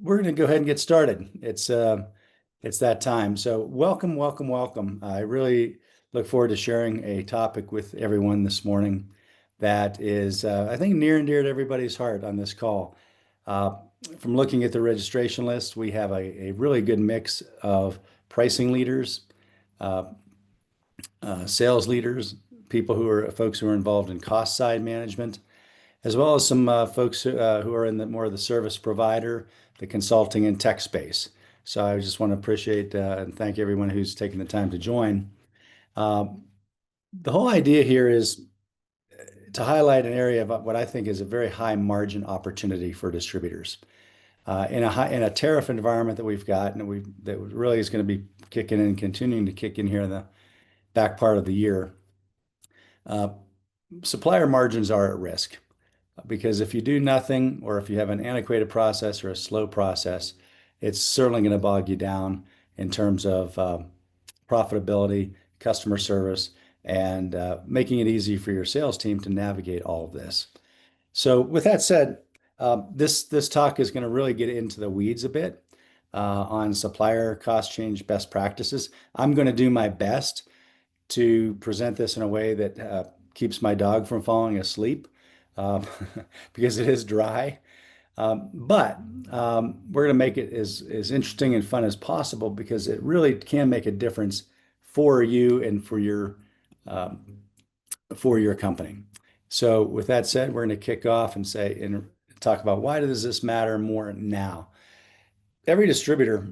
We're going to go ahead and get started. It's that time. So welcome, welcome, welcome. I really look forward to sharing a topic with everyone this morning that is, I think, near and dear to everybody's heart on this call. Uh, from looking at the registration list, we have a really good mix of pricing leaders, uh, sales leaders, people folks who are involved in cost side management, as well as some folks who are in the more of the service provider, the consulting and tech space. So I just want to appreciate and thank everyone who's taken the time to join. Um, the whole idea here is to highlight an area of what I think is a very high margin opportunity for distributors. In a tariff environment that we've got, and that really is going to be kicking in, continuing to kick in here in the back part of the year. Uh, Supplier margins are at risk. Because if you do nothing, or if you have an antiquated process or a slow process, it's certainly going to bog you down in terms of profitability, customer service, and making it easy for your sales team to navigate all of this. So, with that said, this talk is going to really get into the weeds a bit on supplier cost change best practices. I'm going to do my best to present this in a way that keeps my dog from falling asleep um, because it is dry. But we're going to make it as interesting and fun as possible because it really can make a difference for you and um, for your company. So with that said, we're going to kick off and talk about why does this matter more now? Every distributor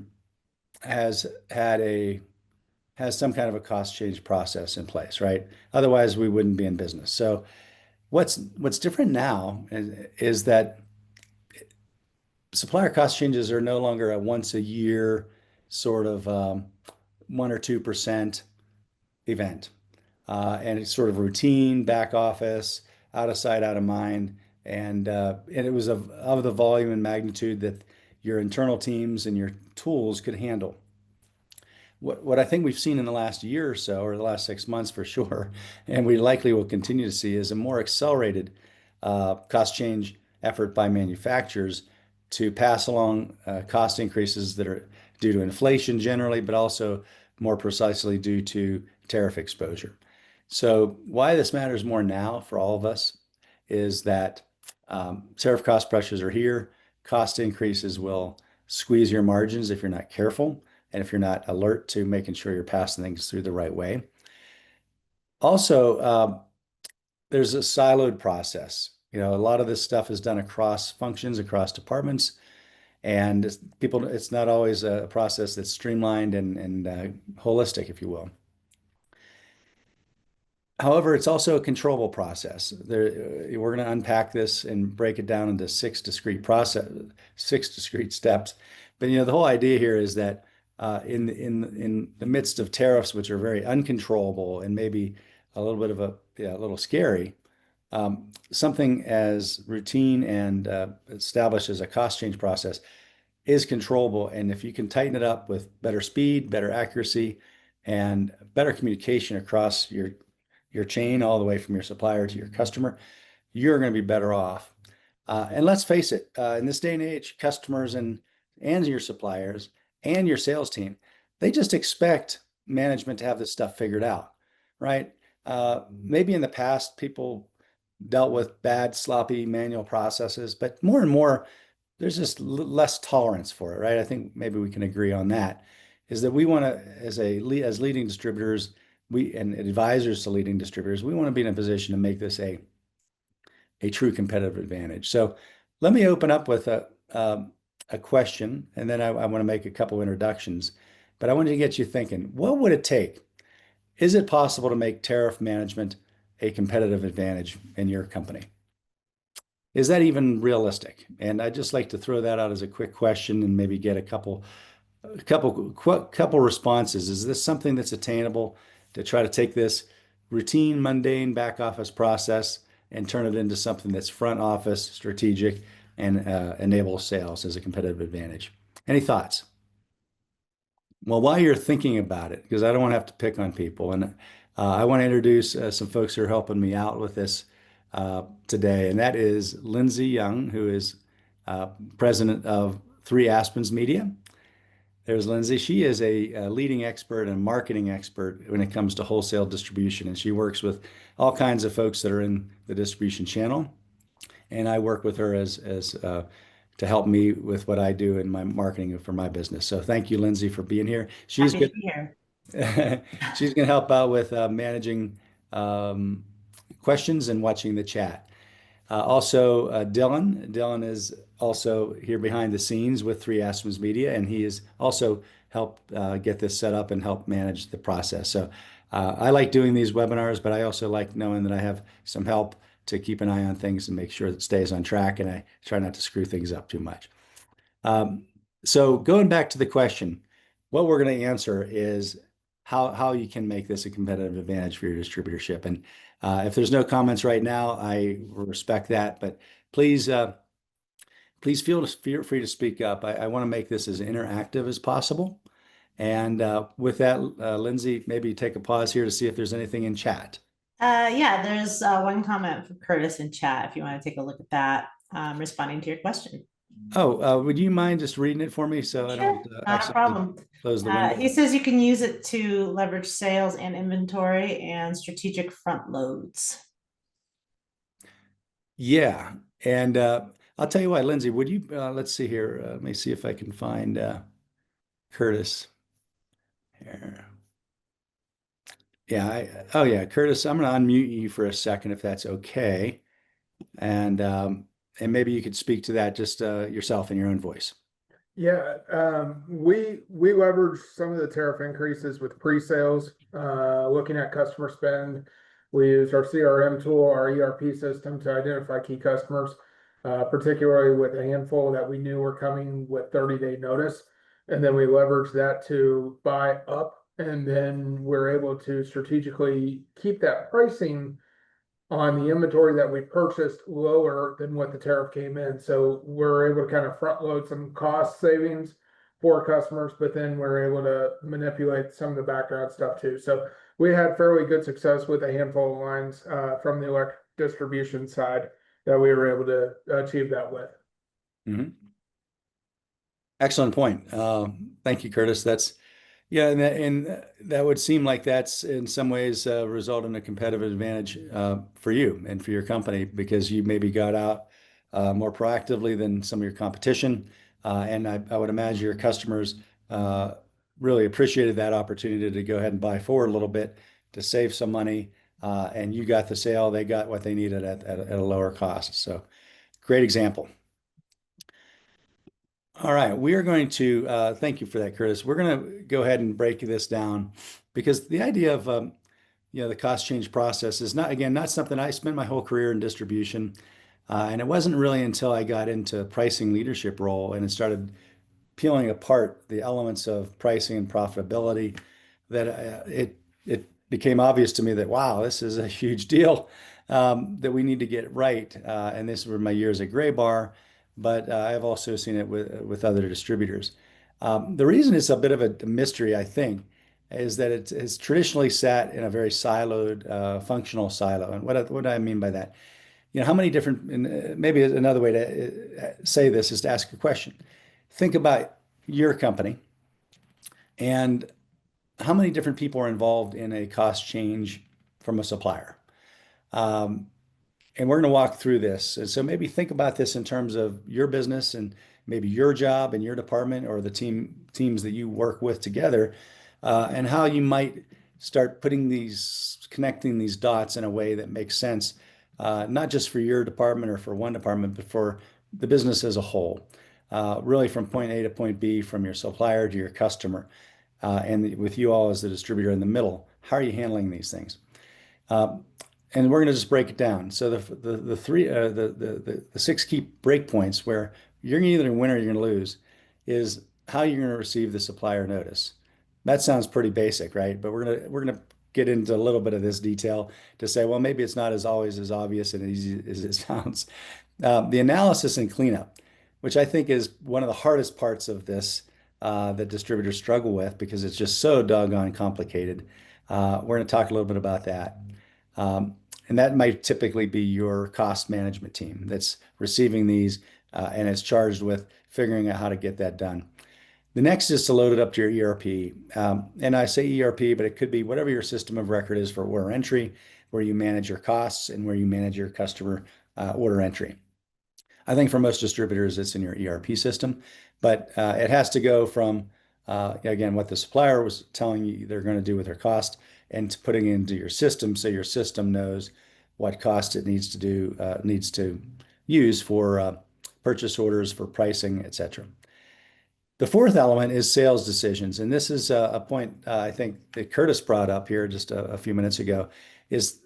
has had a has some kind of a cost change process in place, right? Otherwise, we wouldn't be in business. So what's different now is that supplier cost changes are no longer a once a year sort of 1 or 2% event. And it's sort of routine, back office, out of sight, out of mind. And it was of the volume and magnitude that your internal teams and your tools could handle. What I think we've seen in the last year or so, or the last 6 months for sure, and we likely will continue to see, is a more accelerated cost change effort by manufacturers to pass along cost increases that are due to inflation generally, but also more precisely due to tariff exposure. So why this matters more now for all of us is that tariff cost pressures are here. Cost increases will squeeze your margins if you're not careful and if you're not alert to making sure you're passing things through the right way. Also, there's a siloed process. You know, a lot of this stuff is done across functions, across departments, and it's not always a process that's streamlined and holistic, if you will. However, it's also a controllable process. We're going to unpack this and break it down into six discrete steps. But the whole idea here is that in the midst of tariffs, which are very uncontrollable and maybe a little bit of a little scary, something as routine and established as a cost change process is controllable. And if you can tighten it up with better speed, better accuracy, and better communication across your chain all the way from your supplier to your customer, you're going to be better off. And let's face it, in this day and age, customers and your suppliers and your sales team, they just expect management to have this stuff figured out, right? Maybe in the past, people dealt with bad, sloppy manual processes, but more and more, there's just less tolerance for it, right? I think maybe we can agree on that. Is that we want to, as leading distributors, we and advisors to leading distributors, we want to be in a position to make this a true competitive advantage. So let me open up with a question, and then I want to make a couple introductions. But I wanted to get you thinking, what would it take? Is it possible to make tariff management a competitive advantage in your company? Is that even realistic? And I'd just like to throw that out as a quick question and maybe get a couple responses. Is this something that's attainable to try to take this routine, mundane back office process and turn it into something that's front office, strategic, and enable sales as a competitive advantage? Any thoughts? Well, while you're thinking about it, because I don't want to have to pick on people, and I want to introduce some folks who are helping me out with this today, and that is Lindsay Young, who is president of Three Aspens Media. There's Lindsay. She is a leading expert and marketing expert when it comes to wholesale distribution, and she works with all kinds of folks that are in the distribution channel. And I work with her as to help me with what I do in my marketing for my business. So thank you, Lindsay, for being here. She's Happy to good. be here. She's going to help out with managing questions and watching the chat. Also, Dylan. Dylan is also here behind the scenes with Three Aspens Media, and he has also helped get this set up and help manage the process. So I like doing these webinars, but I also like knowing that I have some help to keep an eye on things and make sure it stays on track, and I try not to screw things up too much. Um, so going back to the question, what we're going to answer is how you can make this a competitive advantage for your distributorship. And if there's no comments right now, I respect that, but please please feel free to speak up. I want to make this as interactive as possible. And with that, Lindsay, maybe take a pause here to see if there's anything in chat. Yeah, there's one comment from Curtis in chat if you want to take a look at that, responding to your question. Oh, would you mind just reading it for me so I Sure, don't not a accidentally problem. close the window? He says you can use it to leverage sales and inventory and strategic front loads. Yeah. And I'll tell you what, Lindsay, would you, let's see here. Let me see if I can find Curtis here. Yeah. Oh, yeah. Curtis, I'm going to unmute you for a second if that's okay. And maybe you could speak to that just yourself in your own voice. Yeah, we leverage some of the tariff increases with pre-sales, looking at customer spend. We use our CRM tool, our ERP system to identify key customers, particularly with a handful that we knew were coming with 30-day notice. And then we leverage that to buy up, and then we're able to strategically keep that pricing on the inventory that we purchased lower than what the tariff came in. So we're able to kind of front load some cost savings for customers, but then we're able to manipulate some of the background stuff too. So we had fairly good success with a handful of lines from the electric distribution side that we were able to achieve that with. Mhm. Excellent point. Thank you, Curtis. Yeah, and that would seem like that's in some ways result in a competitive advantage for you and for your company because you maybe got out more proactively than some of your competition. And I would imagine your customers really appreciated that opportunity to go ahead and buy forward a little bit to save some money. And you got the sale, they got what they needed at a lower cost. So great example. All right, we are going to thank you for that, Curtis. We're going to go ahead and break this down because the idea of the cost change process is not, again, not something I spent my whole career in distribution, and it wasn't really until I got into pricing leadership role and it started peeling apart the elements of pricing and profitability that it became obvious to me that wow, this is a huge deal that we need to get right. And this were my years at Graybar, but I've also seen it with other distributors. The reason it's a bit of a mystery, I think, is that it's traditionally sat in a very siloed, functional silo. And what do I mean by that? How many different, and maybe another way to say this is to ask a question. Think about your company and how many different people are involved in a cost change from a supplier. And we're going to walk through this. And so maybe think about this in terms of your business and maybe your job and your department or the teams that you work with together, and how you might start connecting these dots in a way that makes sense, not just for your department or for one department, but for the business as a whole. Really from point A to point B, from your supplier to your customer, and with you all as the distributor in the middle. How are you handling these things? And we're going to just break it down. So the six key breakpoints where you're either going to win or you're going to lose is how you're going to receive the supplier notice. That sounds pretty basic, right? But we're going to get into a little bit of this detail to say, well, maybe it's not as always as obvious and easy as it sounds. The analysis and cleanup, which I think is one of the hardest parts of this that distributors struggle with because it's just so doggone complicated. We're going to talk a little bit about that. And that might typically be your cost management team that's receiving these, and is charged with figuring out how to get that done. The next is to load it up to your ERP. And I say ERP, but it could be whatever your system of record is for order entry, where you manage your costs and where you manage your customer order entry. I think for most distributors, it's in your ERP system, but it has to go from, again, what the supplier was telling you they're going to do with their cost and to putting it into your system so your system knows what cost it needs to do, needs to use for purchase orders, for pricing, etc. The fourth element is sales decisions. And this is a point I think that Curtis brought up here just a few minutes ago, is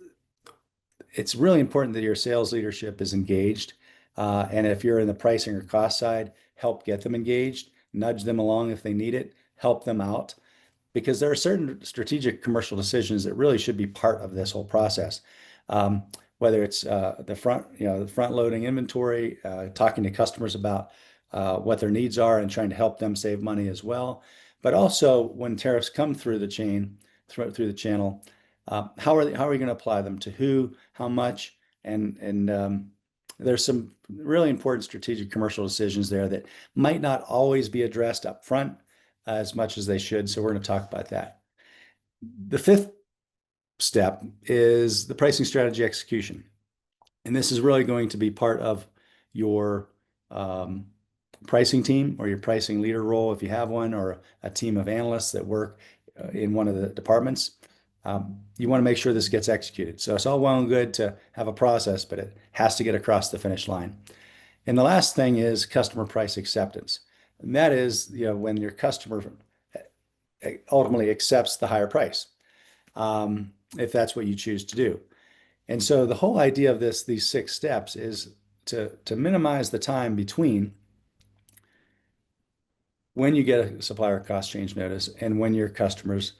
it's really important that your sales leadership is engaged. And if you're in the pricing or cost side, help get them engaged, nudge them along if they need it, help them out. Because there are certain strategic commercial decisions that really should be part of this whole process. Whether it's the front loading inventory, talking to customers about what their needs are and trying to help them save money as well. But also when tariffs come through the chain, through the channel, how are we going to apply them to who, how much, and there's some really important strategic commercial decisions there that might not always be addressed up front as much as they should. So we're going to talk about that. The fifth step is the pricing strategy execution. And this is really going to be part of your pricing team or your pricing leader role if you have one, or a team of analysts that work in one of the departments. You want to make sure this gets executed. So it's all well and good to have a process, but it has to get across the finish line. And the last thing is customer price acceptance. And that is, when your customer ultimately accepts the higher price, if that's what you choose to do. And so the whole idea of these 6 steps is to minimize the time between when you get a supplier cost change notice and when your customers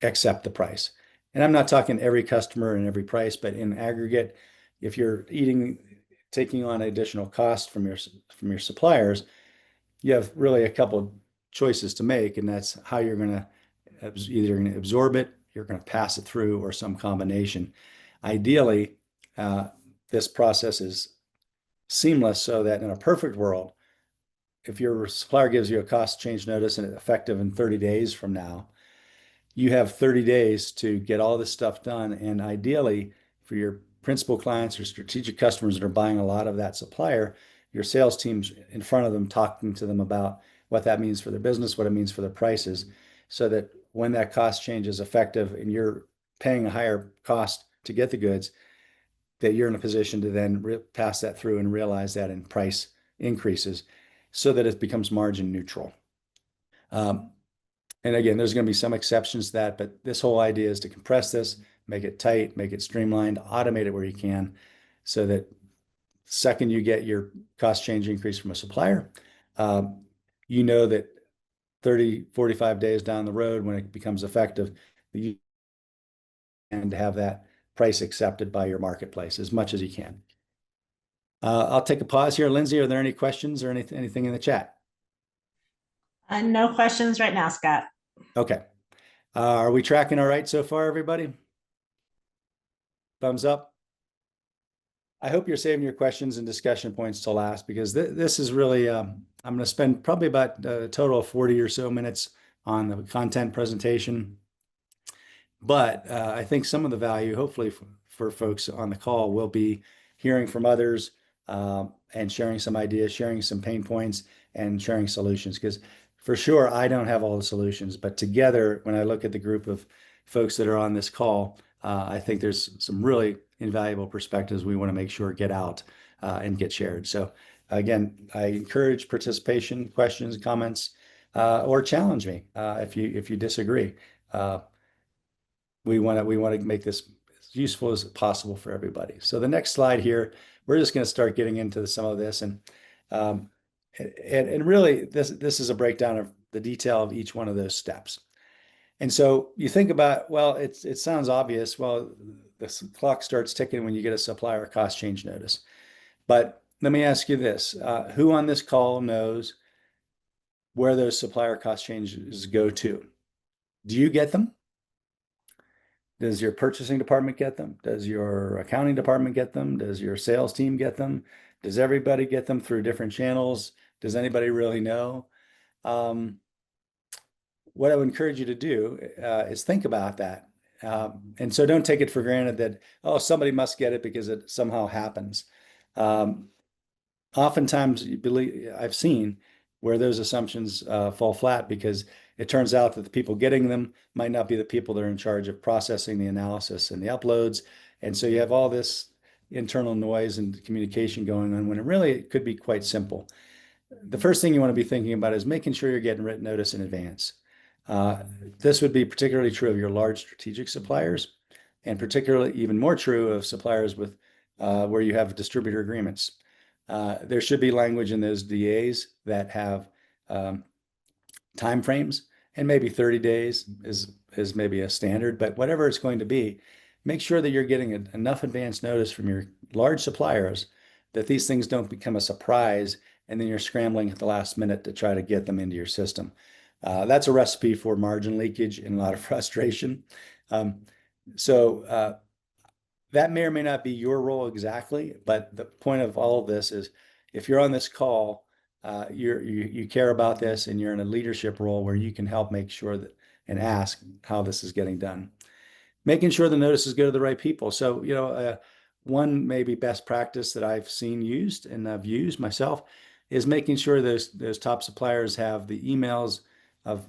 accept the price. And I'm not talking every customer and every price, but in aggregate, if you're taking on additional cost from your suppliers, you have really a couple choices to make, and that's how you're going to either going to absorb it, you're going to pass it through, or some combination. Ideally, this process is seamless so that in a perfect world, if your supplier gives you a cost change notice and it's effective in 30 days from now, you have 30 days to get all this stuff done. And ideally, for your principal clients or strategic customers that are buying a lot of that supplier, your sales team's in front of them, talking to them about what that means for their business, what it means for their prices, so that when that cost change is effective and you're paying a higher cost to get the goods, that you're in a position to then pass that through and realize that in price increases so that it becomes margin neutral. And again, there's going to be some exceptions to that, but this whole idea is to compress this, make it tight, make it streamlined, automate it where you can, so that second you get your cost change increase from a supplier, you know that 30, 45 days down the road when it becomes effective, and to have that price accepted by your marketplace as much as you can. I'll take a pause here. Lindsay, are there any questions or anything in the chat? No questions right now, Scott. Okay. Are we tracking all right so far, everybody? Thumbs up. I hope you're saving your questions and discussion points to last, because this is really, I'm going to spend probably about a total of 40 or so minutes on the content presentation. But I think some of the value, hopefully for folks on the call, will be hearing from others and sharing some ideas, sharing some pain points, and sharing solutions. Because for sure, I don't have all the solutions, but together, when I look at the group of folks that are on this call, I think there's some really invaluable perspectives we want to make sure get out and get shared. So again, I encourage participation, questions, comments, or challenge me if you disagree. We want to make this as useful as possible for everybody. So the next slide here, we're just going to start getting into some of this, and really this is a breakdown of the detail of each one of those steps. And so you think about, well, it sounds obvious. Well, the clock starts ticking when you get a supplier cost change notice. But let me ask you this: who on this call knows where those supplier cost changes go to? Do you get them? Does your purchasing department get them? Does your accounting department get them? Does your sales team get them? Does everybody get them through different channels? Does anybody really know? Um, what I would encourage you to do is think about that. And so don't take it for granted that, oh, somebody must get it because it somehow happens. Um, Oftentimes, I've seen where those assumptions fall flat because it turns out that the people getting them might not be the people that are in charge of processing the analysis and the uploads. And so you have all this internal noise and communication going on when it could be quite simple. The first thing you want to be thinking about is making sure you're getting written notice in advance. Uh, this would be particularly true of your large strategic suppliers, and particularly even more true of suppliers with where you have distributor agreements. There should be language in those DAs that have time frames, and maybe 30 days is maybe a standard, but whatever it's going to be, make sure that you're getting enough advance notice from your large suppliers that these things don't become a surprise and then you're scrambling at the last minute to try to get them into your system. That's a recipe for margin leakage and a lot of frustration. Um, so that may or may not be your role exactly, but the point of all of this is if you're on this call, you care about this and you're in a leadership role where you can help make sure that and ask how this is getting done. Making sure the notices go to the right people. So, one maybe best practice that I've seen used and I've used myself is making sure those top suppliers have the emails of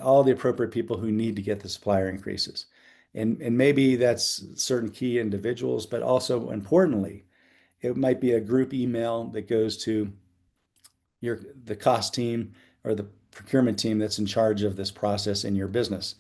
all the appropriate people who need to get the supplier increases. And maybe that's certain key individuals, but also importantly, it might be a group email that goes to the cost team or the procurement team that's in charge of this process in your business.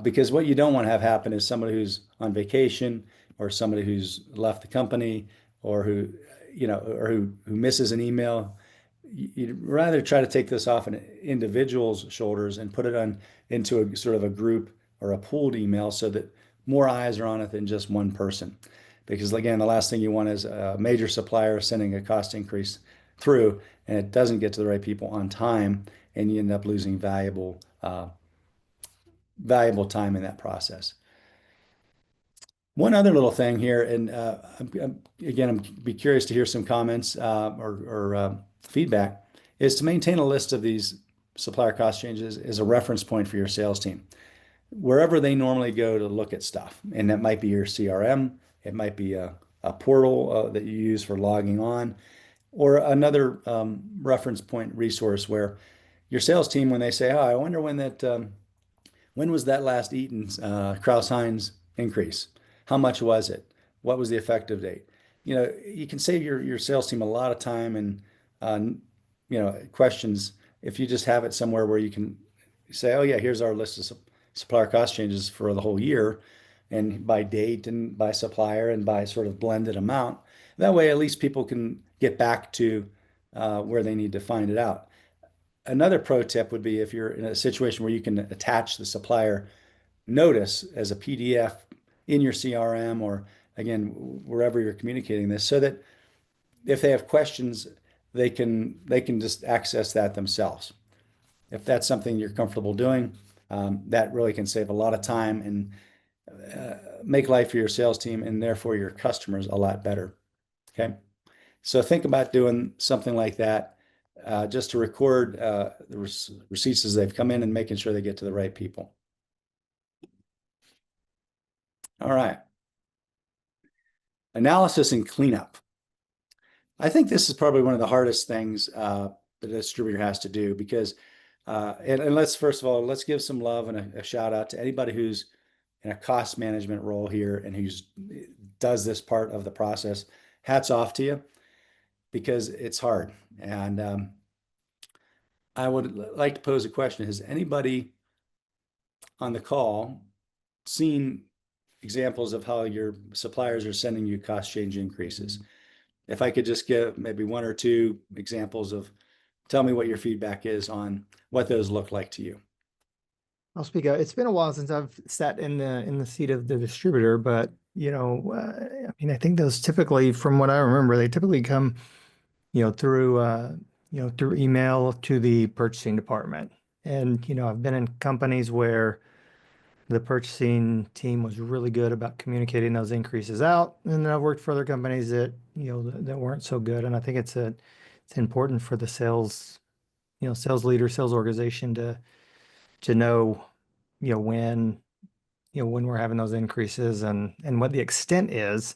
Because what you don't want to have happen is somebody who's on vacation or somebody who's left the company or who misses an email. You'd rather try to take this off an individual's shoulders and put it into a sort of a group or a pooled email so that more eyes are on it than just one person. Because again, the last thing you want is a major supplier sending a cost increase through and it doesn't get to the right people on time and you end up losing valuable time in that process. One other little thing here, and I'm be curious to hear some comments or feedback, is to maintain a list of these supplier cost changes as a reference point for your sales team. Wherever they normally go to look at stuff, and that might be your CRM, it might be a portal that you use for logging on, or another reference point resource where your sales team, when they say, "Oh, I wonder when was that last eaten Kraus-Heinz increase? How much was it? What was the effective date?" You can save your sales team a lot of time and questions if you just have it somewhere where you can say, "Oh yeah, here's our list of supplier cost changes for the whole year, and by date and by supplier and by sort of blended amount." That way, at least people can get back to where they need to find it out. Another pro tip would be if you're in a situation where you can attach the supplier notice as a PDF in your CRM or again, wherever you're communicating this, so that if they have questions, they can just access that themselves. If that's something you're comfortable doing, that really can save a lot of time and make life for your sales team and therefore your customers a lot better. Okay. So think about doing something like that just to record the receipts as they've come in and making sure they get to the right people. All right. Analysis and cleanup. I think this is probably one of the hardest things that a distributor has to do because, and let's first of all, let's give some love and a shout out to anybody who's in a cost management role here and does this part of the process. Hats off to you because it's hard. And I would like to pose a question. Has anybody on the call seen examples of how your suppliers are sending you cost change increases? If I could just give maybe one or two examples tell me what your feedback is on what those look like to you. I'll speak out. It's been a while since I've sat in the seat of the distributor, but I think those typically, from what I remember, they typically come, through email to the purchasing department. And I've been in companies where the purchasing team was really good about communicating those increases out. And then I've worked for other companies that, that weren't so good. And I think it's important for the sales, sales leader, sales organization to know, when, when we're having those increases and what the extent is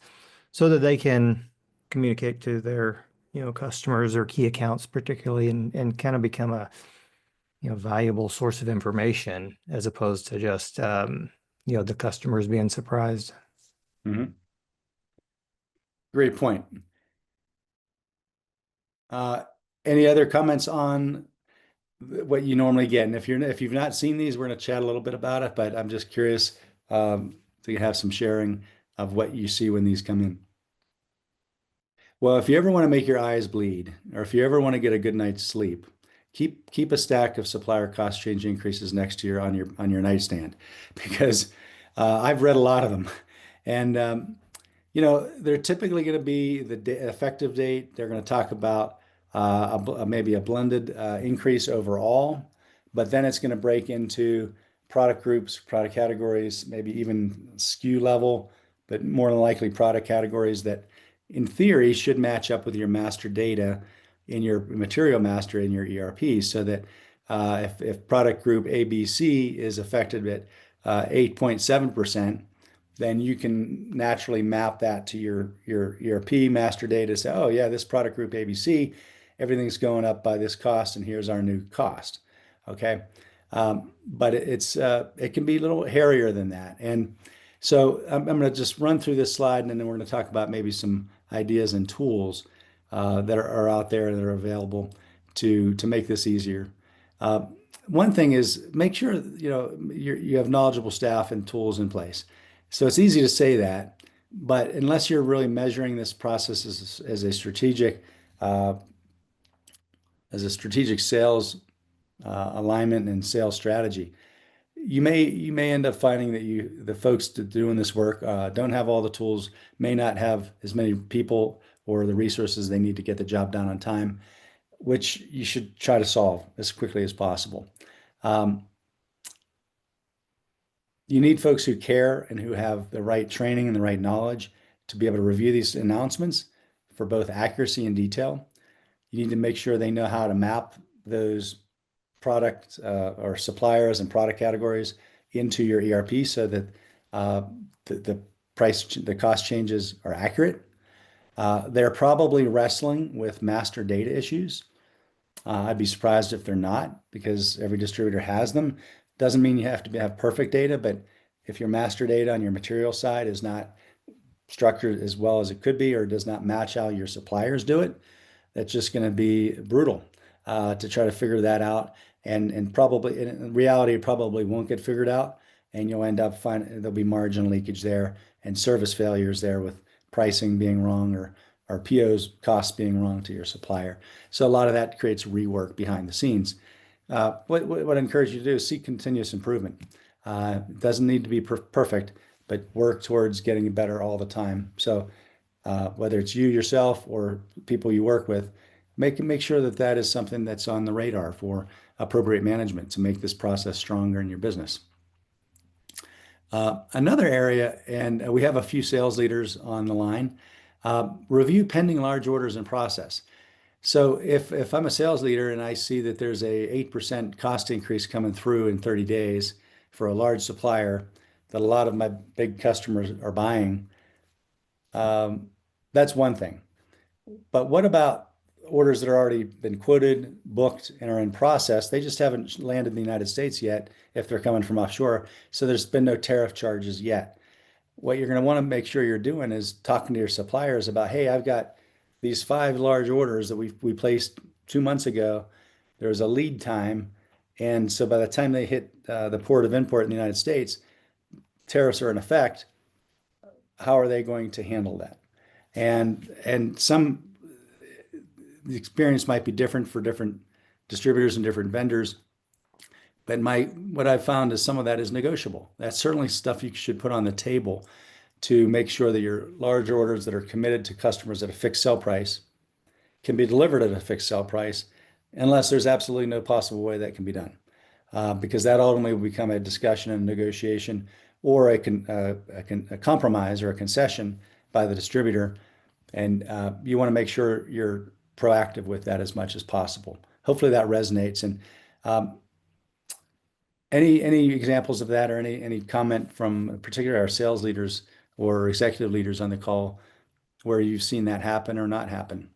so that they can communicate to their, customers or key accounts particularly and kind of become a, valuable source of information as opposed to just, the customers being surprised. Mhm. Great point. Any other comments on what you normally get? And if you've not seen these, we're going to chat a little bit about it, but I'm just curious to have some sharing of what you see when these come in. Well, if you ever want to make your eyes bleed, or if you ever want to get a good night's sleep, keep a stack of supplier cost change increases next to your nightstand, because I've read a lot of them, and they're typically going to be the effective date. They're going to talk about maybe a blended increase overall, but then it's going to break into product groups, product categories, maybe even SKU level, but more than likely product categories that in theory should match up with your master data in your material master in your ERP, so that if product group ABC is affected at 8.7%, then you can naturally map that to your ERP master data. Say, oh yeah, this product group ABC, everything's going up by this cost, and here's our new cost. Okay, but it can be a little hairier than that. And so I'm going to just run through this slide, and then we're going to talk about maybe some ideas and tools that are out there that are available to make this easier. One thing is make sure you have knowledgeable staff and tools in place. So it's easy to say that, but unless you're really measuring this process as a strategic sales alignment and sales strategy, you may end up finding that the folks doing this work don't have all the tools, may not have as many people or the resources they need to get the job done on time, which you should try to solve as quickly as possible. You need folks who care and who have the right training and the right knowledge to be able to review these announcements for both accuracy and detail. You need to make sure they know how to map those product or suppliers and product categories into your ERP so that the cost changes are accurate. They're probably wrestling with master data issues. I'd be surprised if they're not, because every distributor has them. Doesn't mean you have to have perfect data, but if your master data on your material side is not structured as well as it could be, or does not match how your suppliers do it, that's just going to be brutal to try to figure that out. And probably in reality, it probably won't get figured out, and you'll end up finding there'll be margin leakage there and service failures there with pricing being wrong or PO's costs being wrong to your supplier. So a lot of that creates rework behind the scenes. What I encourage you to do is seek continuous improvement. It doesn't need to be perfect, but work towards getting better all the time. So whether it's you yourself or people you work with, make sure that is something that's on the radar for appropriate management to make this process stronger in your business. Another area, and we have a few sales leaders on the line, review pending large orders in process. So if I'm a sales leader and I see that there's a 8% cost increase coming through in 30 days for a large supplier that a lot of my big customers are buying, that's one thing. But what about orders that are already been quoted, booked, and are in process? They just haven't landed in the United States yet if they're coming from offshore. So there's been no tariff charges yet. What you're going to want to make sure you're doing is talking to your suppliers about, hey, I've got these 5 large orders that we placed 2 months ago. There's a lead time. And so by the time they hit the port of import in the United States, tariffs are in effect. How are they going to handle that? And the experience might be different for different distributors and different vendors. But what I've found is some of that is negotiable. That's certainly stuff you should put on the table to make sure that your large orders that are committed to customers at a fixed sell price can be delivered at a fixed sell price, unless there's absolutely no possible way that can be done. because that ultimately will become a discussion and negotiation or a compromise or a concession by the distributor. And you want to make sure you're proactive with that as much as possible. Hopefully that resonates. And um, any examples of that, or any comment from particularly our sales leaders or executive leaders on the call where you've seen that happen or not happen?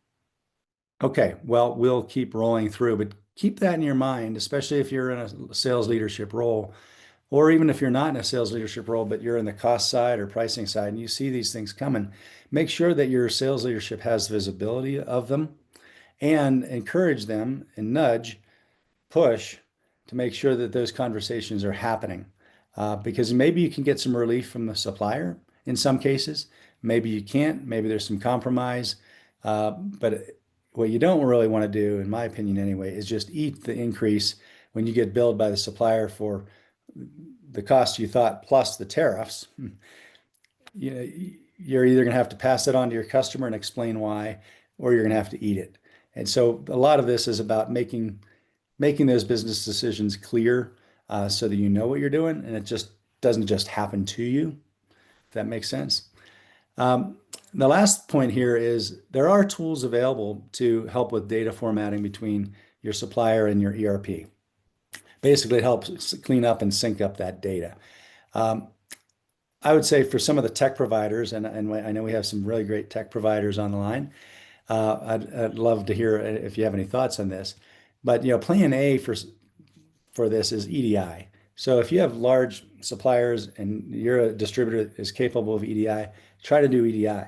Okay, well, we'll keep rolling through, but keep that in your mind, especially if you're in a sales leadership role, or even if you're not in a sales leadership role, but you're in the cost side or pricing side and you see these things coming. Make sure that your sales leadership has visibility of them and encourage them and nudge, push to make sure that those conversations are happening. Because maybe you can get some relief from the supplier in some cases. Maybe you can't. Maybe there's some compromise. But what you don't really want to do, in my opinion anyway, is just eat the increase when you get billed by the supplier for the cost you thought plus the tariffs. You know, you're either going to have to pass it on to your customer and explain why, or you're going to have to eat it. And so a lot of this is about making those business decisions clear, so that you know what you're doing and it just doesn't just happen to you. If that makes sense. The last point here is there are tools available to help with data formatting between your supplier and your ERP. Basically, it helps clean up and sync up that data. Um, I would say for some of the tech providers, and I know we have some really great tech providers on the line. I'd love to hear if you have any thoughts on this. But plan A for this is EDI. So if you have large suppliers and you're a distributor that is capable of EDI, try to do EDI.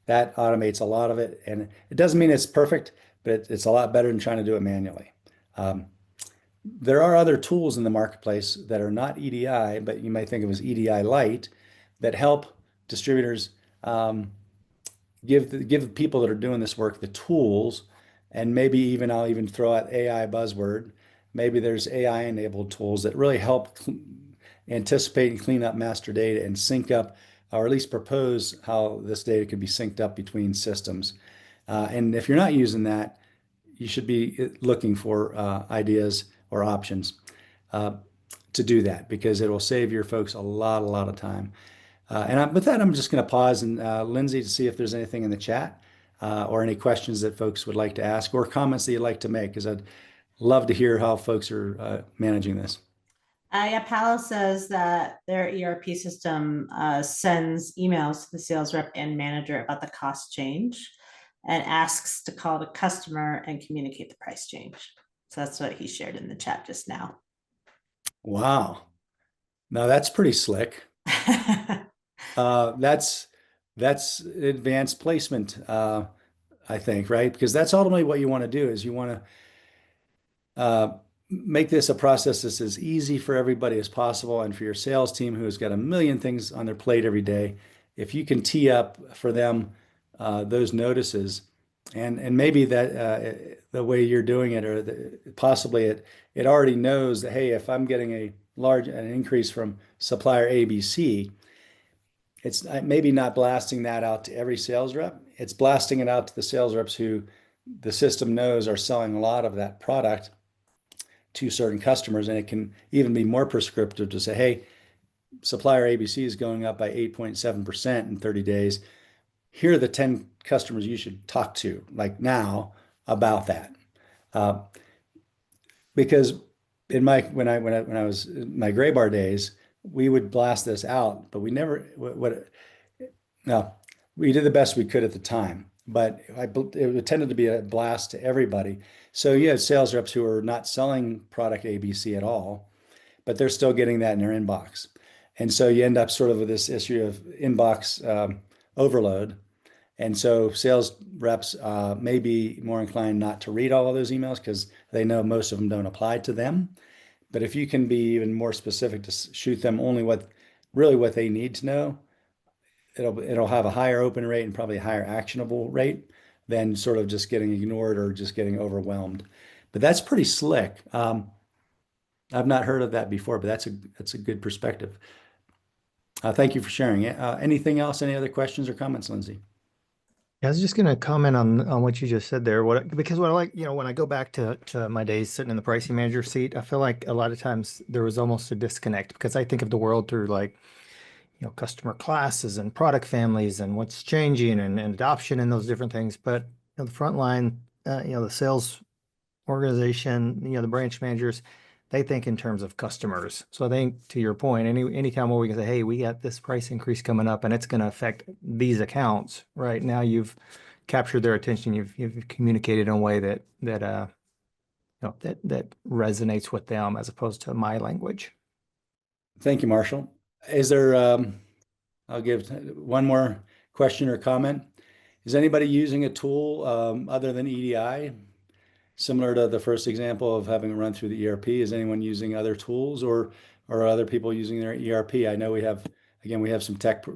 That automates a lot of it, and it doesn't mean it's perfect, but it's a lot better than trying to do it manually. Um, there are other tools in the marketplace that are not EDI, but you might think of as EDI light, that help distributors give the people that are doing this work the tools, and maybe even I'll even throw out AI buzzword. Maybe there's AI enabled tools that really help anticipate and clean up master data and sync up, or at least propose how this data could be synced up between systems. And if you're not using that, you should be looking for ideas or options uh, to do that, because it will save your folks a lot of time. With that, I'm just going to pause and Lindsay, to see if there's anything in the chat or any questions that folks would like to ask or comments that you'd like to make, because I'd love to hear how folks are managing this. Yeah, Palo says that their ERP system sends emails to the sales rep and manager about the cost change and asks to call the customer and communicate the price change. So that's what he shared in the chat just now. Wow. Now that's pretty slick. That's advanced placement, I think, right? Because that's ultimately what you want to do, is you want to make this a process that's as easy for everybody as possible. And for your sales team, who has got a million things on their plate every day, if you can tee up for them those notices, and maybe that the way you're doing it, or possibly it already knows that, hey, if I'm getting an increase from supplier ABC, it's maybe not blasting that out to every sales rep. It's blasting it out to the sales reps who the system knows are selling a lot of that product to certain customers. And it can even be more prescriptive to say, hey, supplier ABC is going up by 8.7% in 30 days. Here are the 10 customers you should talk to, like now, about that. Because when I was in my Graybar days, we would blast this out, but we never no, we did the best we could at the time, but it tended to be a blast to everybody. So you had sales reps who are not selling product ABC at all, but they're still getting that in their inbox. And so you end up sort of with this issue of inbox overload. And so sales reps may be more inclined not to read all of those emails because they know most of them don't apply to them. But if you can be even more specific to shoot them only what they need to know, it'll have a higher open rate and probably a higher actionable rate than sort of just getting ignored or just getting overwhelmed. But that's pretty slick. I've not heard of that before, but that's a good perspective. Thank you for sharing it. Anything else? Any other questions or comments, Lindsay? I was just going to comment on what you just said there. Because what I like, when I go back to my days sitting in the pricing manager seat, I feel like a lot of times there was almost a disconnect because I think of the world through like, customer classes and product families and what's changing and adoption and those different things. But the front line, the sales organization, the branch managers, they think in terms of customers. So I think to your point, anytime where we can say, hey, we got this price increase coming up and it's going to affect these accounts, right? Now you've captured their attention. You've communicated in a way that resonates with them as opposed to my language. Thank you, Marshall. Is there, I'll give one more question or comment. Is anybody using a tool other than EDI? Similar to the first example of having run through the ERP, is anyone using other tools or are other people using their ERP? I know we have some tech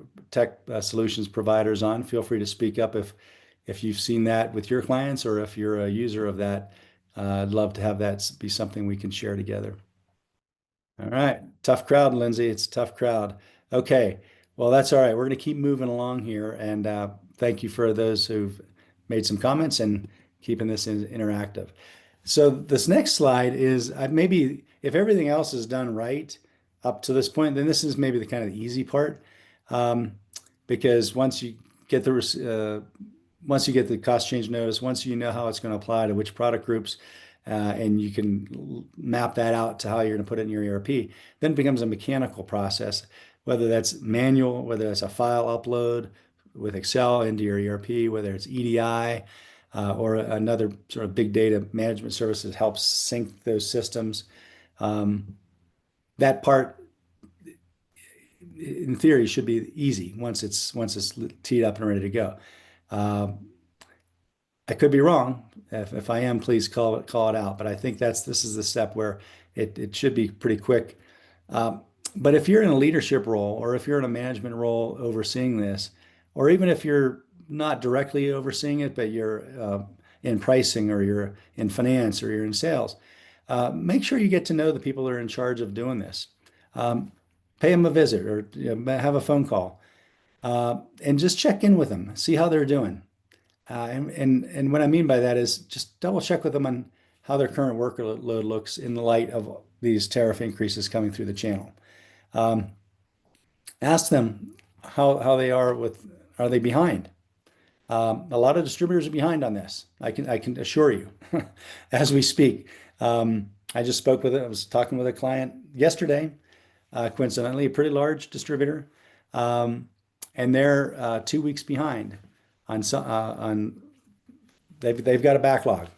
solutions providers on. Feel free to speak up if you've seen that with your clients or if you're a user of that. I'd love to have that be something we can share together. All right, tough crowd, Lindsay. It's a tough crowd. Okay, well, that's all right. We're going to keep moving along here, and thank you for those who've made some comments and keeping this interactive. So this next slide is maybe if everything else is done right up to this point, then this is maybe the kind of the easy part, because once you get the cost change notice, once you know how it's going to apply to which product groups, and you can map that out to how you're going to put it in your ERP, then it becomes a mechanical process, whether that's manual, whether that's a file upload with Excel into your ERP, whether it's EDI, or another sort of big data management service that helps sync those systems. That part, in theory, should be easy once it's teed up and ready to go. I could be wrong. If I am, please call it out. But I think this is the step where it should be pretty quick. But if you're in a leadership role, or if you're in a management role overseeing this, or even if you're not directly overseeing it, but you're in pricing, or you're in finance, or you're in sales, make sure you get to know the people that are in charge of doing this. Pay them a visit, or have a phone call, and just check in with them, see how they're doing. And what I mean by that is just double check with them on how their current workload looks in the light of these tariff increases coming through the channel. Ask them how they are are they behind? A lot of distributors are behind on this. I can assure you as we speak. I was talking with a client yesterday, coincidentally, a pretty large distributor, and they're 2 weeks behind they've got a backlog,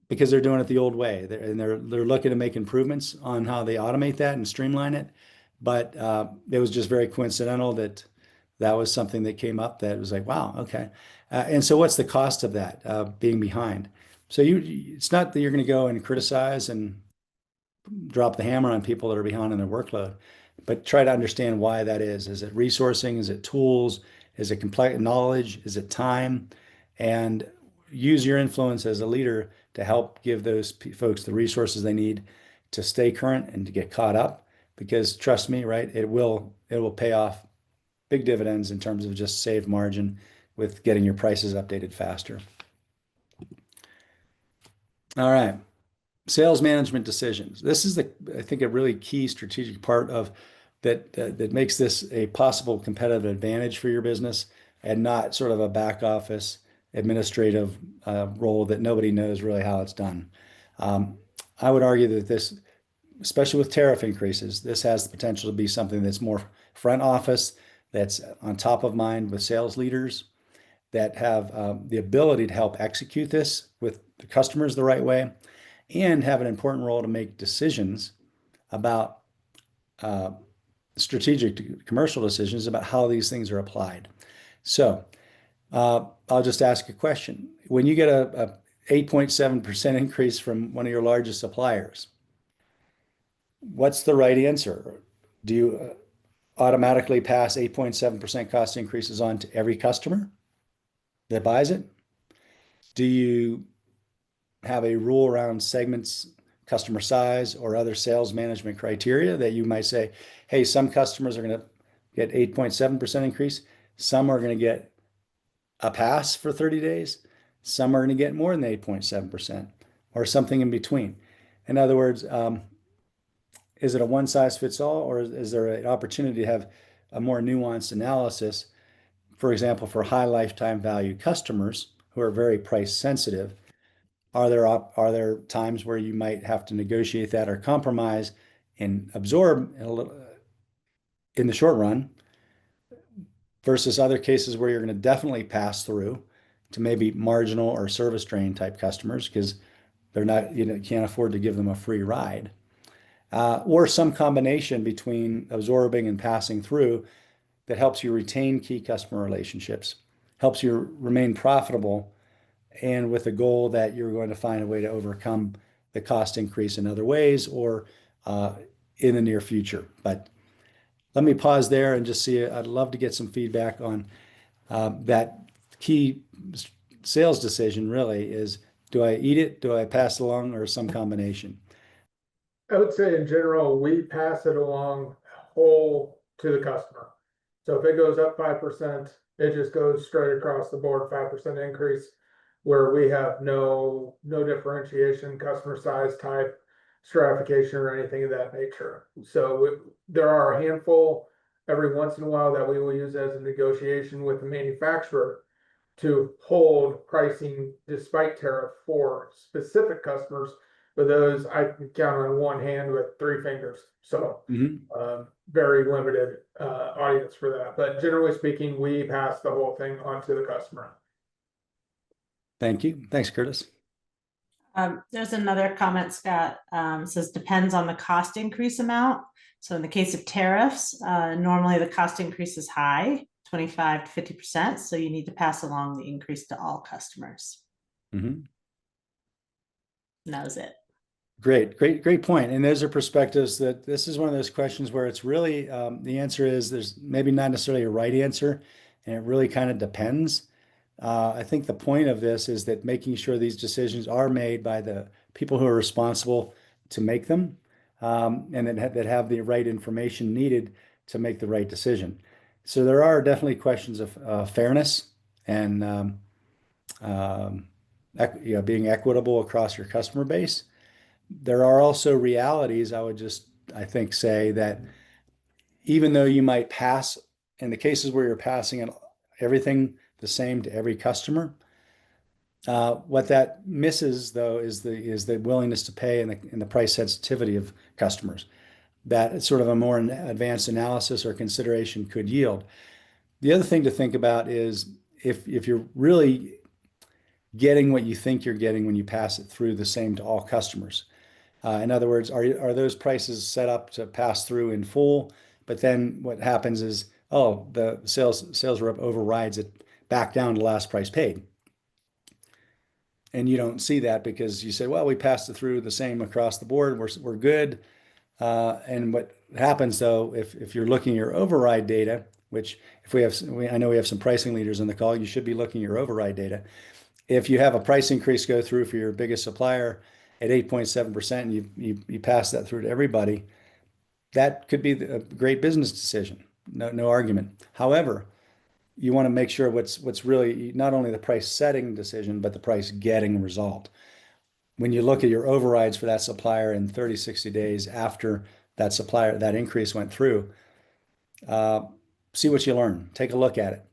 because they're doing it the old way. They're looking to make improvements on how they automate that and streamline it. But it was just very coincidental that was something that came up that was like, wow, okay. And so what's the cost of that, being behind? So it's not that you're going to go and criticize and drop the hammer on people that are behind on their workload, but try to understand why that is. Is it resourcing? Is it tools? Is it complex knowledge? Is it time? And use your influence as a leader to help give those folks the resources they need to stay current and to get caught up. Because trust me, right, it will pay off big dividends in terms of just saved margin with getting your prices updated faster. All right. Sales management decisions. This is I think, a really key strategic part of that makes this a possible competitive advantage for your business, and not sort of a back office administrative role that nobody knows really how it's done. I would argue that this, especially with tariff increases, this has the potential to be something that's more front office, that's on top of mind with sales leaders that have the ability to help execute this with the customers the right way, and have an important role to make decisions about strategic commercial decisions about how these things are applied. So I'll just ask a question. When you get a 8.7% increase from one of your largest suppliers, what's the right answer? Do you automatically pass 8.7% cost increases on to every customer that buys it? Do you have a rule around segments, customer size, or other sales management criteria that you might say, hey, some customers are going to get 8.7% increase, some are going to get a pass for 30 days. Some are going to get more than 8.7% or something in between. In other words, is it a one size fits all, or is there an opportunity to have a more nuanced analysis? For example, for high lifetime value customers who are very price sensitive, are there times where you might have to negotiate that or compromise and absorb in the short run versus other cases where you're going to definitely pass through to maybe marginal or service drain type customers because they're not, can't afford to give them a free ride. Or some combination between absorbing and passing through that helps you retain key customer relationships, helps you remain profitable, and with the goal that you're going to find a way to overcome the cost increase in other ways or in the near future. But let me pause there and just see. I'd love to get some feedback on that key sales decision really is, do I eat it? Do I pass it along or some combination? I would say in general, we pass it along whole to the customer. So if it goes up 5%, it just goes straight across the board, 5% increase, where we have no differentiation, customer size, type, stratification, or anything of that nature. So there are a handful every once in a while that we will use as a negotiation with the manufacturer to hold pricing despite tariff for specific customers. But those I can count on one hand with 3 fingers. So very limited audience for that. But generally speaking, we pass the whole thing on to the customer. Thank you. Thanks, Curtis. There's another comment, Scott, says depends on the cost increase amount. So in the case of tariffs, normally the cost increase is high, 25 to 50%. So you need to pass along the increase to all customers. And that was it. Great point. And those are perspectives that this is one of those questions where it's really the answer is there's maybe not necessarily a right answer, and it really kind of depends. I think the point of this is that making sure these decisions are made by the people who are responsible to make them, and that have the right information needed to make the right decision. So there are definitely questions of fairness and being equitable across your customer base. There are also realities, I think, say that even though you might pass, in the cases where you're passing everything the same to every customer, what that misses though is the willingness to pay and the price sensitivity of customers. That sort of a more advanced analysis or consideration could yield. The other thing to think about is if you're really getting what you think you're getting when you pass it through the same to all customers. In other words, are those prices set up to pass through in full? But then what happens is, the sales rep overrides it back down to last price paid. And you don't see that because you say, well, we passed it through the same across the board. We're good. And what happens though, if you're looking at your override data, which I know we have some pricing leaders on the call, you should be looking at your override data. If you have a price increase go through for your biggest supplier at 8.7% and you pass that through to everybody, that could be a great business decision. No argument. However, you want to make sure what's really not only the price setting decision, but the price getting result. When you look at your overrides for that supplier in 30, 60 days after that increase went through, see what you learn, take a look at it,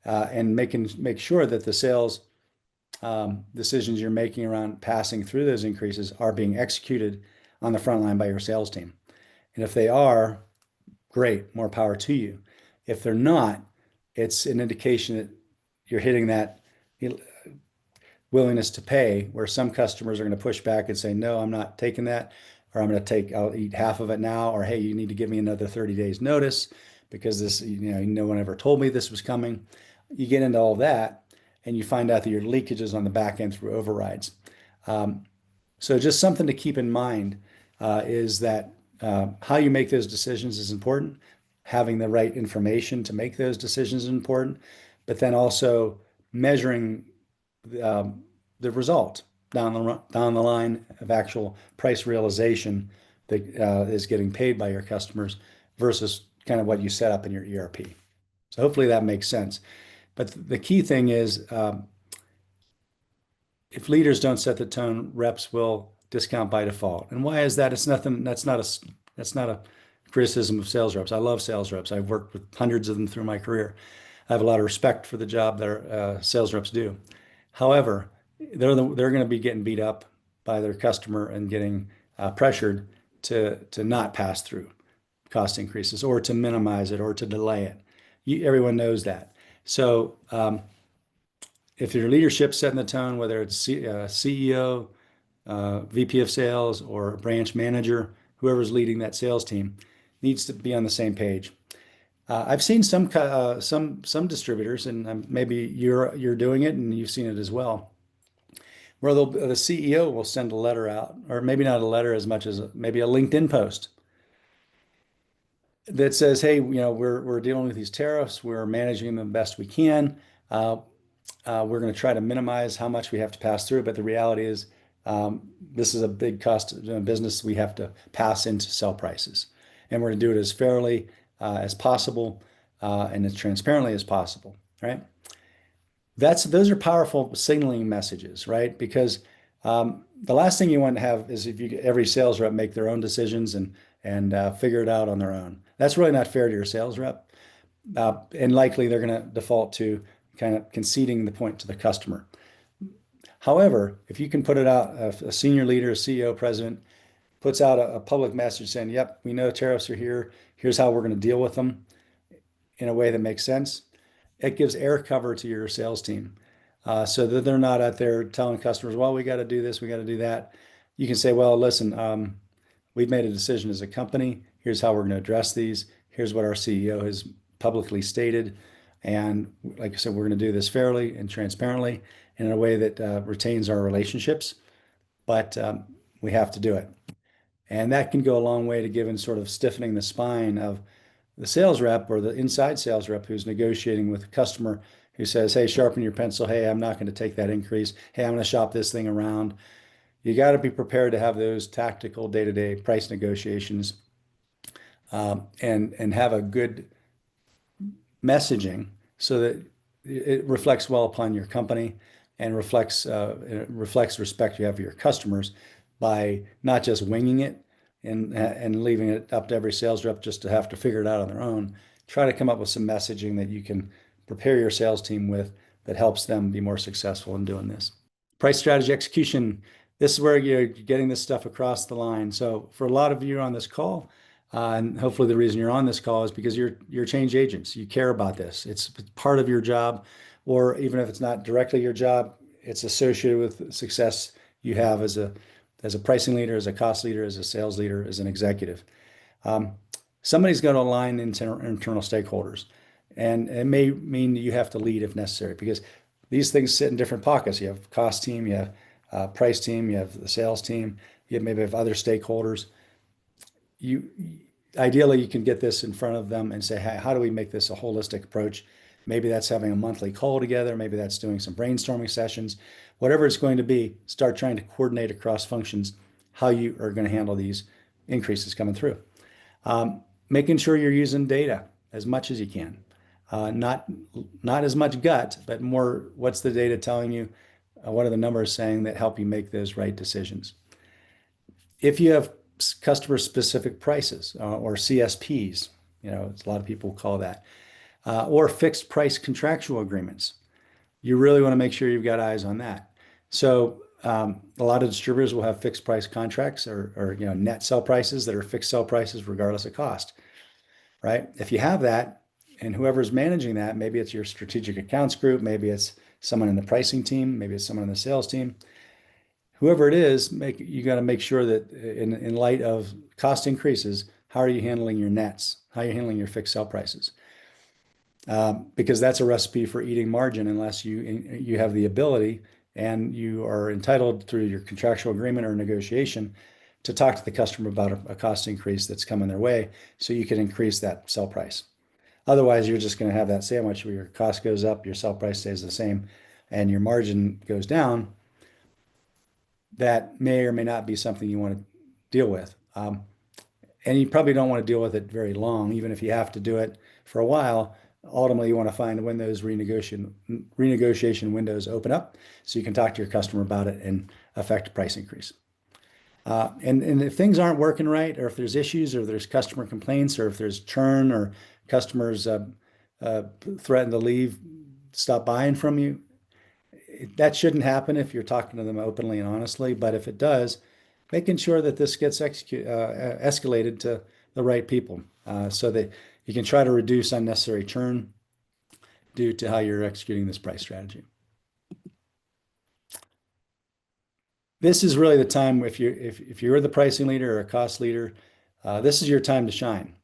and make sure that the sales decisions you're making around passing through those increases are being executed on the front line by your sales team. And if they are, great, more power to you. If they're not, it's an indication that you're hitting that willingness to pay, where some customers are going to push back and say, no, I'm not taking that, or I'll eat half of it now, or hey, you need to give me another 30 days notice because this, no one ever told me this was coming. You get into all that and you find out that your leakage is on the back end through overrides. So just something to keep in mind is that how you make those decisions is important. Having the right information to make those decisions is important, but then also measuring the result down the line of actual price realization that is getting paid by your customers versus kind of what you set up in your ERP. So hopefully that makes sense. But the key thing is, if leaders don't set the tone, reps will discount by default. And why is that? It's nothing. That's not a criticism of sales reps. I love sales reps. I've worked with hundreds of them through my career. I have a lot of respect for the job that sales reps do. However, they're going to be getting beat up by their customer and getting pressured to not pass through cost increases or to minimize it or to delay it. Everyone knows that. So if your leadership's setting the tone, whether it's CEO, VP of sales, or branch manager, whoever's leading that sales team, needs to be on the same page. I've seen some distributors, and maybe you're doing it, and you've seen it as well, where the CEO will send a letter out, or maybe not a letter as much as maybe a LinkedIn post that says, "Hey, we're dealing with these tariffs. We're managing them the best we can. We're going to try to minimize how much we have to pass through, but the reality is, this is a big cost of doing business we have to pass into sell prices, and we're going to do it as fairly as possible and as transparently as possible." Right? Those are powerful signaling messages, right? Because the last thing you want to have is if every sales rep make their own decisions and figure it out on their own. That's really not fair to your sales rep, and likely they're going to default to kind of conceding the point to the customer. However, if you can put it out, a senior leader, a CEO, president, puts out a public message saying, "Yep, we know tariffs are here. Here's how we're going to deal with them in a way that makes sense." It gives air cover to your sales team, so that they're not out there telling customers, "Well, we got to do this, we got to do that." You can say, "Well, listen, we've made a decision as a company. Here's how we're going to address these. Here's what our CEO has publicly stated. And like I said, we're going to do this fairly and transparently and in a way that retains our relationships, but we have to do it." And that can go a long way to giving sort of stiffening the spine of the sales rep or the inside sales rep who's negotiating with a customer who says, "Hey, sharpen your pencil. Hey, I'm not going to take that increase. Hey, I'm going to shop this thing around." You got to be prepared to have those tactical day-to-day price negotiations, and have a good messaging so that it reflects well upon your company and reflects respect you have for your customers by not just winging it and leaving it up to every sales rep just to have to figure it out on their own. Try to come up with some messaging that you can prepare your sales team with that helps them be more successful in doing this. Price strategy execution. This is where you're getting this stuff across the line. So for a lot of you on this call, and hopefully the reason you're on this call is because you're change agents. You care about this. It's part of your job, or even if it's not directly your job, it's associated with success you have as a pricing leader, as a cost leader, as a sales leader, as an executive. Somebody's going to align internal stakeholders, and it may mean that you have to lead if necessary, because these things sit in different pockets. You have cost team, you have price team, you have the sales team, you maybe have other stakeholders. Ideally, you can get this in front of them and say, "Hey, how do we make this a holistic approach?" Maybe that's having a monthly call together. Maybe that's doing some brainstorming sessions. Whatever it's going to be, start trying to coordinate across functions how you are going to handle these increases coming through. Making sure you're using data as much as you can. Not as much gut, but more, what's the data telling you? What are the numbers saying that help you make those right decisions? If you have customer specific prices, or CSPs, a lot of people call that, or fixed price contractual agreements, you really want to make sure you've got eyes on that. So a lot of distributors will have fixed price contracts or net sell prices that are fixed sell prices regardless of cost, right? If you have that, and whoever's managing that, maybe it's your strategic accounts group, maybe it's someone in the pricing team, maybe it's someone in the sales team. Whoever it is, you got to make sure that in light of cost increases, how are you handling your nets? How are you handling your fixed sell prices? Because that's a recipe for eating margin unless you have the ability and you are entitled through your contractual agreement or negotiation to talk to the customer about a cost increase that's coming their way so you can increase that sell price. Otherwise, you're just going to have that sandwich where your cost goes up, your sell price stays the same, and your margin goes down. That may or may not be something you want to deal with. And you probably don't want to deal with it very long, even if you have to do it for a while. ultimately you want to find when those renegotiation windows open up so you can talk to your customer about it and affect a price increase. And if things aren't working right, or if there's issues, or there's customer complaints, or if there's churn, or customers threaten to leave, stop buying from you, that shouldn't happen if you're talking to them openly and honestly. But if it does, making sure that this gets escalated to the right people so that you can try to reduce unnecessary churn due to how you're executing this price strategy. This is really the time if you're the pricing leader or a cost leader, this is your time to shine.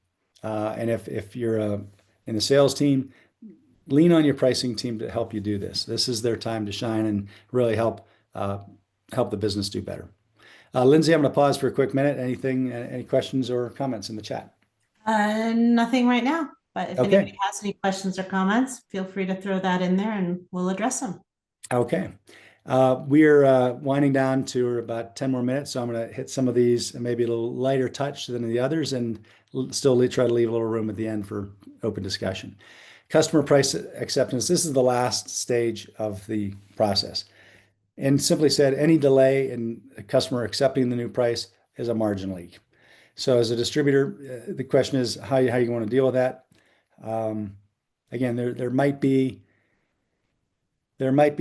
And if you're in the sales team, lean on your pricing team to help you do this. This is their time to shine and really help the business do better. Lindsay, I'm going to pause for a quick minute. Any questions or comments in the chat? Nothing right now, but if Okay. anybody has any questions or comments, feel free to throw that in there and we'll address them. Okay. We're winding down to about 10 more minutes, so I'm going to hit some of these maybe a little lighter touch than the others and still try to leave a little room at the end for open discussion. Customer price acceptance. This is the last stage of the process. And simply said, any delay in a customer accepting the new price is a margin leak. So as a distributor, the question is how you want to deal with that. Again, there might be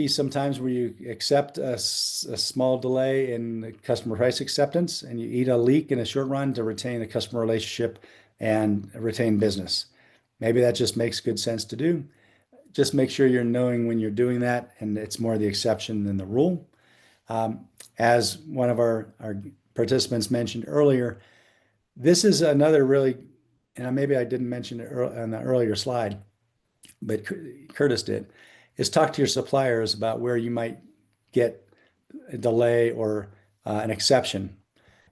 some times where you accept a small delay in customer price acceptance and you eat a leak in a short run to retain the customer relationship and retain business. Maybe that just makes good sense to do. Just make sure you're knowing when you're doing that, and it's more the exception than the rule. As one of our participants mentioned earlier, this is another really, and maybe I didn't mention it on the earlier slide, but Curtis did, is talk to your suppliers about where you might get a delay or an exception.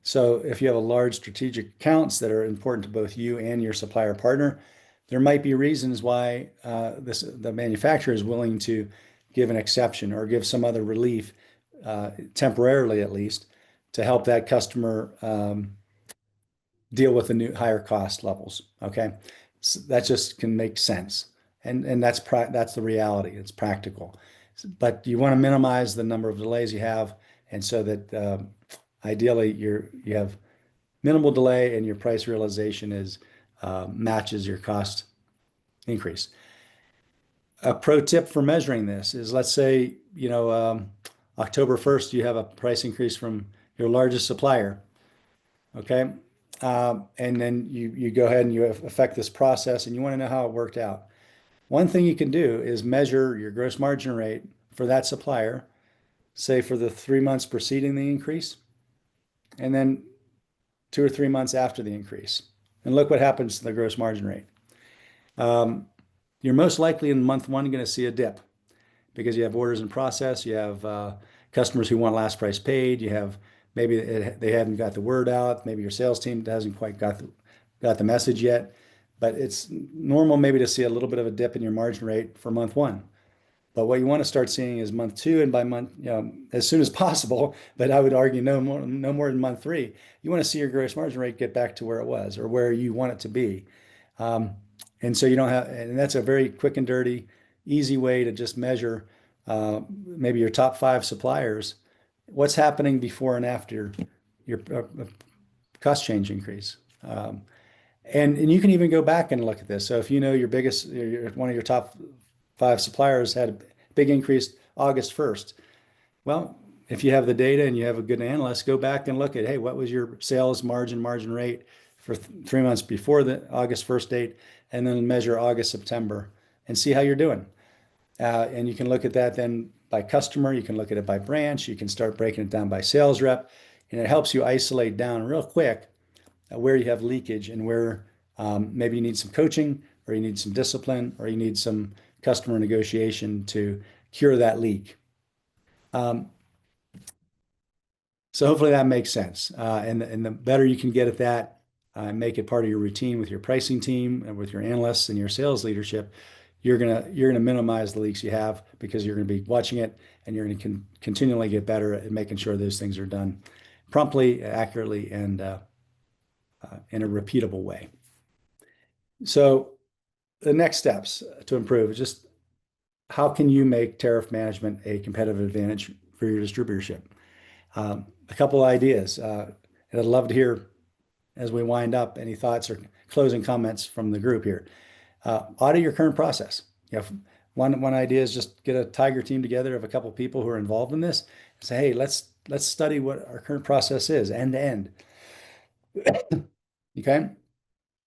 So if you have a large strategic accounts that are important to both you and your supplier partner, there might be reasons why the manufacturer is willing to give an exception or give some other relief, temporarily at least, to help that customer deal with the new higher cost levels. Okay, so that just can make sense, and that's the reality. It's practical, but you want to minimize the number of delays you have, and so that ideally you have minimal delay and your price realization is matches your cost increase. A pro tip for measuring this is, let's say, October 1st, you have a price increase from your largest supplier. Okay. And then you go ahead and you affect this process and you want to know how it worked out. One thing you can do is measure your gross margin rate for that supplier, say for the 3 months preceding the increase, and then 2 or 3 months after the increase. And look what happens to the gross margin rate. You're most likely in month one going to see a dip because you have orders in process, you have customers who want last price paid, you have maybe they haven't got the word out, maybe your sales team hasn't quite got the message yet, but it's normal maybe to see a little bit of a dip in your margin rate for month one. But what you want to start seeing is month two, and by month, as soon as possible, but I would argue no more than month three, you want to see your gross margin rate get back to where it was or where you want it to be. And so you don't have, and that's a very quick and dirty, easy way to just measure maybe your top 5 suppliers, what's happening before and after your cost change increase. And you can even go back and look at this. So if you know one of your top 5 suppliers had a big increase August 1st, well, if you have the data and you have a good analyst, go back and look at, hey, what was your sales margin rate for 3 months before the August 1st date, and then measure August, September, and see how you're doing. And you can look at that then by customer, you can look at it by branch, you can start breaking it down by sales rep, and it helps you isolate down real quick where you have leakage and where maybe you need some coaching, or you need some discipline, or you need some customer negotiation to cure that leak. So hopefully that makes sense. And the better you can get at that, make it part of your routine with your pricing team and with your analysts and your sales leadership, you're gonna minimize the leaks you have because you're gonna be watching it and you're gonna continually get better at making sure those things are done promptly, accurately, and in a repeatable way. So the next steps to improve is just how can you make tariff management a competitive advantage for your distributorship? A couple of ideas, and I'd love to hear as we wind up any thoughts or closing comments from the group here. Audit your current process. One idea is just get a tiger team together of a couple of people who are involved in this and say, hey, let's study what our current process is end to end. Okay.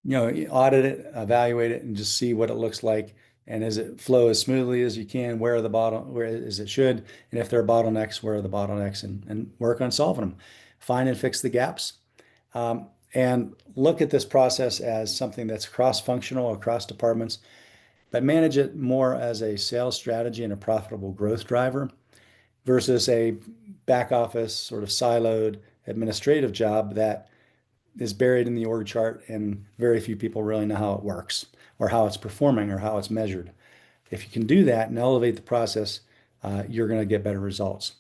Audit it, evaluate it, and just see what it looks like. And does it flow as smoothly as you can? Where as it should? And if there are bottlenecks, where are the bottlenecks? And work on solving them. Find and fix the gaps. And look at this process as something that's cross-functional across departments, but manage it more as a sales strategy and a profitable growth driver versus a back office sort of siloed administrative job that is buried in the org chart and very few people really know how it works or how it's performing or how it's measured. If you can do that and elevate the process, you're going to get better results.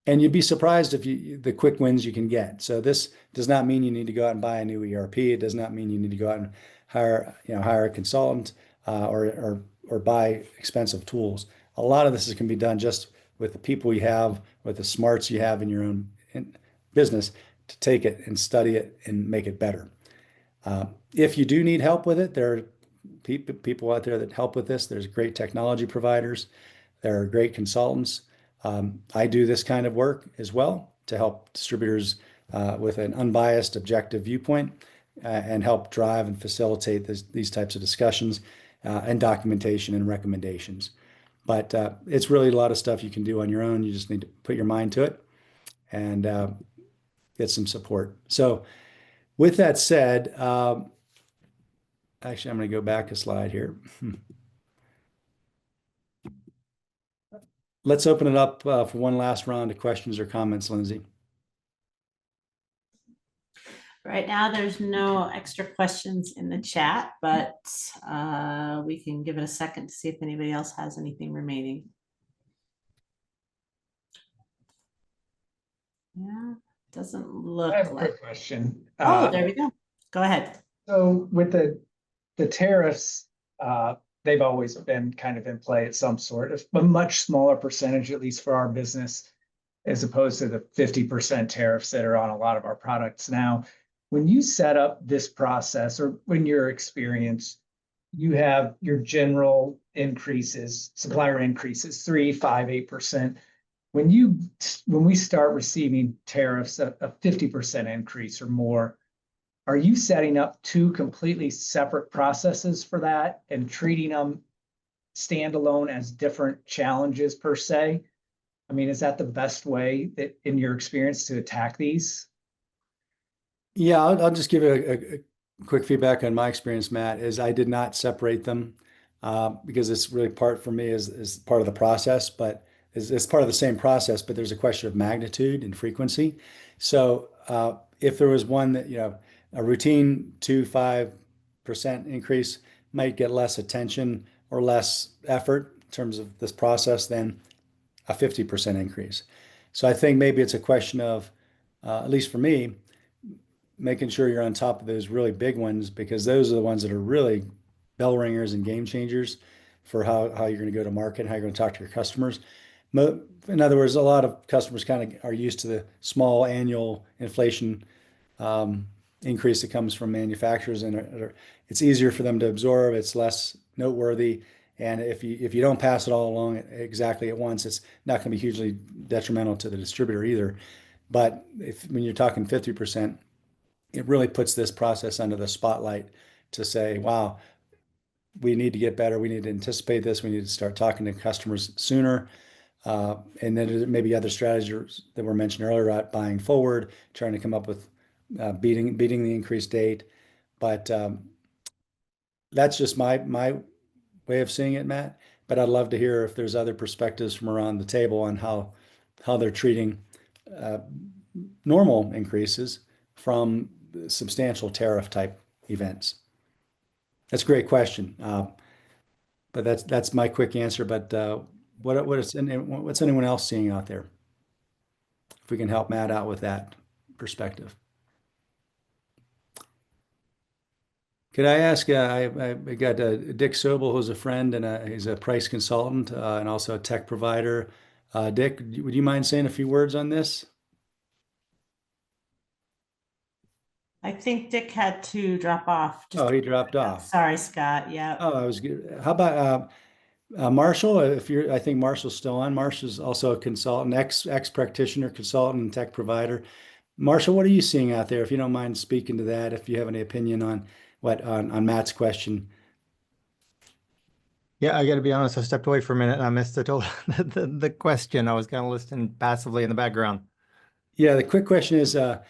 And you'd be surprised if the quick wins you can get. So this does not mean you need to go out and buy a new ERP. It does not mean you need to go out and hire a consultant or buy expensive tools. A lot of this can be done just with the people you have, with the smarts you have in your own business to take it and study it and make it better. If you do need help with it, there are people out there that help with this. There's great technology providers. There are great consultants. I do this kind of work as well to help distributors with an unbiased, objective viewpoint and help drive and facilitate these types of discussions and documentation and recommendations. But it's really a lot of stuff you can do on your own. You just need to put your mind to it and get some support. So with that said, actually, I'm going to go back a slide here. Let's open it up for one last round of questions or comments, Lindsay. Right now, there's no extra questions in the chat, but we can give it a second to see if anybody else has anything remaining. Yeah, doesn't look I have a like. quick question. Oh, there we go. Go ahead. So with the tariffs, they've always been kind of in play at some sort of a much smaller percentage, at least for our business, as opposed to the 50% tariffs that are on a lot of our products now. When you set up this process, or when your experience, you have your general increases, supplier increases, 3, 5, 8%. When we start receiving tariffs, a 50% increase or more, are you setting up two completely separate processes for that and treating them standalone as different challenges per se? I mean, is that the best way that, in your experience, to attack these? Yeah, I'll just give a quick feedback on my experience, Matt, is I did not separate them because it's really part for me is part of the process, but it's part of the same process, but there's a question of magnitude and frequency. So if there was one that, a routine 2-5% increase might get less attention or less effort in terms of this process than a 50% increase. So I think maybe it's a question of, at least for me, making sure you're on top of those really big ones because those are the ones that are really bell ringers and game changers for how you're going to go to market, how you're going to talk to your customers. In other words, a lot of customers kind of are used to the small annual inflation increase that comes from manufacturers, and it's easier for them to absorb. It's less noteworthy, and if you don't pass it all along exactly at once, it's not going to be hugely detrimental to the distributor either. But when you're talking 50%, it really puts this process under the spotlight to say, wow, we need to get better. We need to anticipate this. We need to start talking to customers sooner. And then maybe other strategies that were mentioned earlier about buying forward, trying to come up with beating the increased date. But that's just my way of seeing it, Matt. But I'd love to hear if there's other perspectives from around the table on how they're treating normal increases from substantial tariff type events. That's a great question. But that's my quick answer. But what's anyone else seeing out there? If we can help Matt out with that perspective. Could I ask, I got Dick Sobel, who's a friend and he's a price consultant and also a tech provider. Dick, would you mind saying a few words on this? I think Dick had to drop off. Oh, he dropped off. Sorry, Scott. Yeah. Oh, I was good. How about Marshall? If you're, I think Marshall's still on. Marshall's also a consultant, ex practitioner, consultant, and tech provider. Marshall, what are you seeing out there? If you don't mind speaking to that, if you have any opinion on on Matt's question. Yeah, I got to be honest. I stepped away for a minute and I missed the total the question. I was kind of listening passively in the background. Yeah, the quick question is, uh,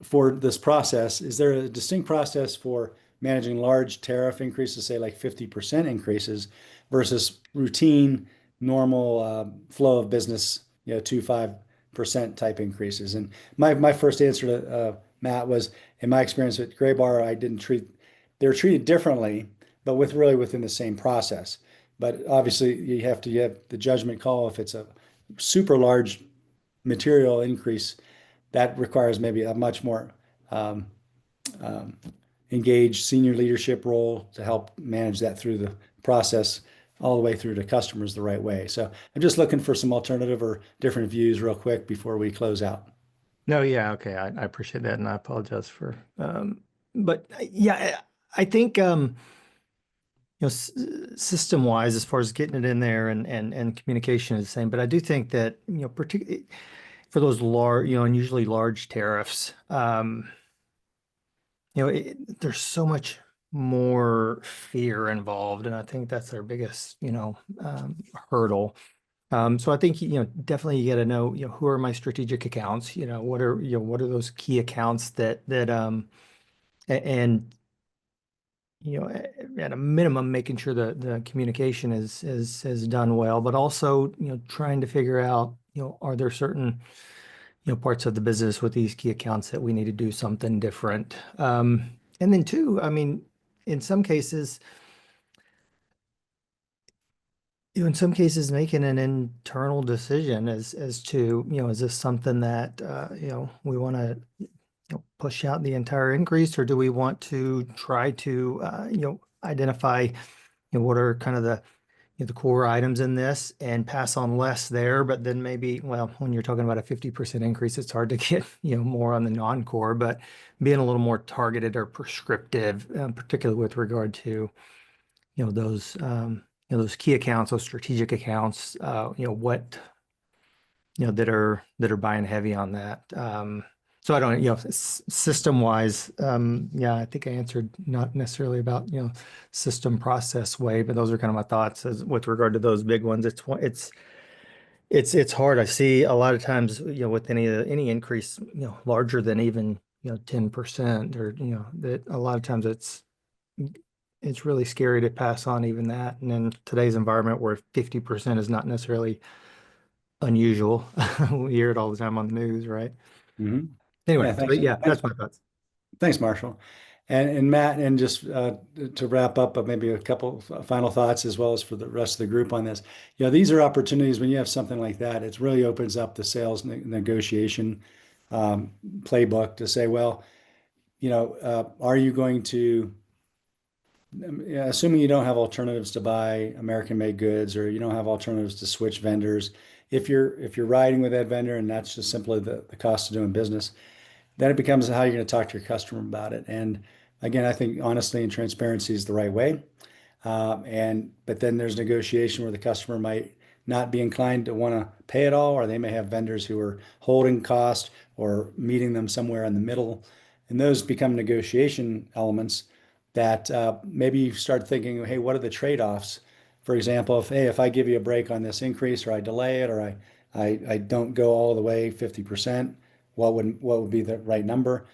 for this process, is there a distinct process for managing large tariff increases, say like 50% increases, versus routine, normal flow of business, 2-5% type increases? And my first answer to Matt was, in my experience at Graybar, I didn't treat, they were treated differently, but with really within the same process. But obviously, you have the judgment call if it's a super large material increase that requires maybe a much more um, um, engaged senior leadership role to help manage that through the process all the way through to customers the right way. So I'm just looking for some alternative or different views real quick before we close out. No, yeah, okay. I appreciate that and I apologize for but yeah, I think system wise, as far as getting it in there and communication is the same, but I do think that, particularly for those large, unusually large tariffs, there's so much more fear involved, and I think that's our biggest, hurdle. So I think, definitely you got to know, who are my strategic accounts? What are those key accounts and at a minimum, making sure the communication is done well, but also, trying to figure out, are there certain, parts of the business with these key accounts that we need to do something different. And then two, I mean, in some cases, making an internal decision as to, is this something that, we want to, push out the entire increase, or do we want to try to, identify, what are kind of the core items in this and pass on less there, but then maybe, well, when you're talking about a 50% increase, it's hard to get, more on the non-core, but being a little more targeted or prescriptive, particularly with regard to, those, those key accounts, those strategic accounts, what, that are buying heavy on that. So I don't, system wise, yeah, I think I answered not necessarily about, system process way, but those are kind of my thoughts as with regard to those big ones. It's hard. I see a lot of times, with any increase, larger than even, 10% or, that a lot of times it's really scary to pass on even that. And in today's environment where 50% is not necessarily unusual, we hear it all the time on the news, right? Mhm. Anyway, Yeah, so thanks. yeah, that's my thoughts. Thanks, Marshall. And Matt, and just to wrap up, maybe a couple final thoughts as well as for the rest of the group on this. These are opportunities when you have something like that, it really opens up the sales negotiation playbook to say, well, are you going to, assuming you don't have alternatives to buy American-made goods or you don't have alternatives to switch vendors, if you're riding with that vendor and that's just simply the cost of doing business, then it becomes how you're going to talk to your customer about it. And again, I think honesty and transparency is the right way. But then there's negotiation where the customer might not be inclined to want to pay it all, or they may have vendors who are holding cost or meeting them somewhere in the middle. And those become negotiation elements that maybe you start thinking, hey, what are the trade-offs? For example, if I give you a break on this increase, or I delay it, or I don't go all the way 50%, what would be the right number?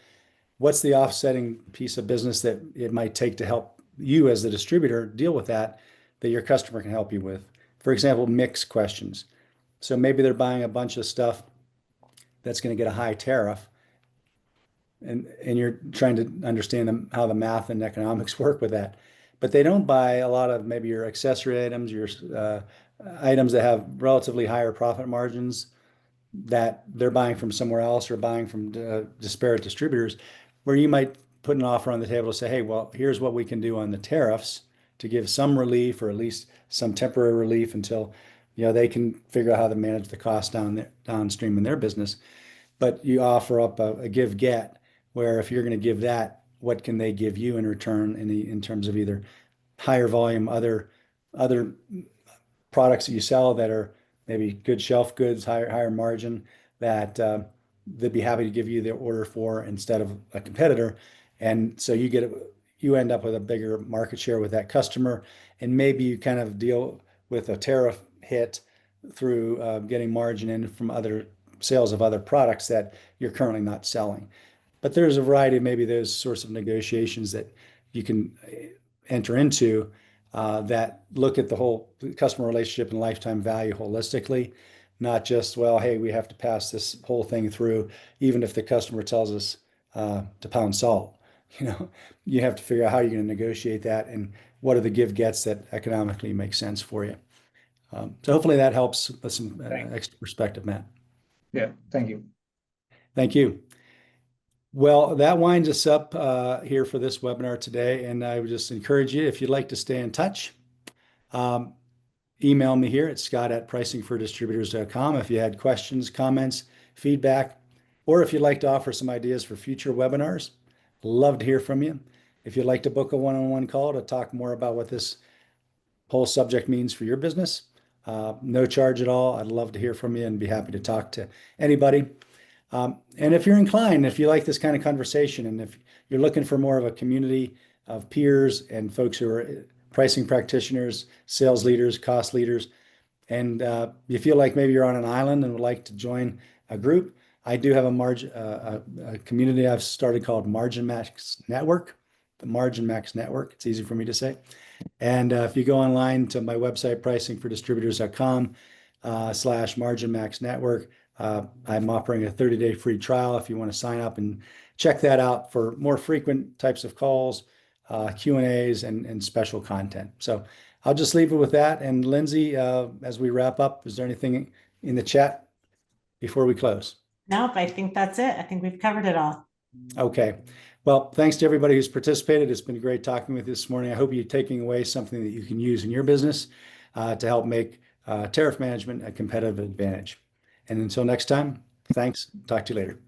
What's the offsetting piece of business that it might take to help you as the distributor deal with that your customer can help you with? For example, mix questions. So maybe they're buying a bunch of stuff that's going to get a high tariff, and you're trying to understand how the math and economics work with that. But they don't buy a lot of maybe your accessory items, your items that have relatively higher profit margins that they're buying from somewhere else or buying from disparate distributors, where you might put an offer on the table to say, hey, well, here's what we can do on the tariffs to give some relief or at least some temporary relief until, they can figure out how to manage the cost downstream in their business. But you offer up a give get, where if you're going to give that, what can they give you in return in terms of either higher volume, other products that you sell that are maybe good shelf goods, higher margin, that they'd be happy to give you the order for instead of a competitor. And so you end up with a bigger market share with that customer, and maybe you kind of deal with a tariff hit through getting margin in from other sales of other products that you're currently not selling. But there's a variety of maybe those sorts of negotiations that you can enter into that look at the whole customer relationship and lifetime value holistically, not just, well, hey, we have to pass this whole thing through, even if the customer tells us to pound salt. You have to figure out how you're going to negotiate that and what are the give gets that economically make sense for you. So hopefully that helps with some extra perspective, Matt. Yeah, thank you. Thank you. Well, that winds us up here for this webinar today. And I would just encourage you, if you'd like to stay in touch, email me here at scott@pricingfordistributors.com if you had questions, comments, feedback, or if you'd like to offer some ideas for future webinars. Love to hear from you. If you'd like to book a one-on-one call to talk more about what this whole subject means for your business, no charge at all. I'd love to hear from you and be happy to talk to anybody. And if you're inclined, if you like this kind of conversation, and if you're looking for more of a community of peers and folks who are pricing practitioners, sales leaders, cost leaders, and you feel like maybe you're on an island and would like to join a group, I do have a community I've started called Margin Max Network, the Margin Max Network. It's easy for me to say. And if you go online to my website, pricingfordistributors.com /Margin Max Network, I'm offering a 30-day free trial if you want to sign up and check that out for more frequent types of calls, Q&As, and special content. So I'll just leave it with that. And Lindsay, as we wrap up, is there anything in the chat before we close? Nope, I think that's it. I think we've covered it all. Okay. Well, thanks to everybody who's participated. It's been great talking with you this morning. I hope you're taking away something that you can use in your business to help make tariff management a competitive advantage. And until next time, thanks. Talk to you later.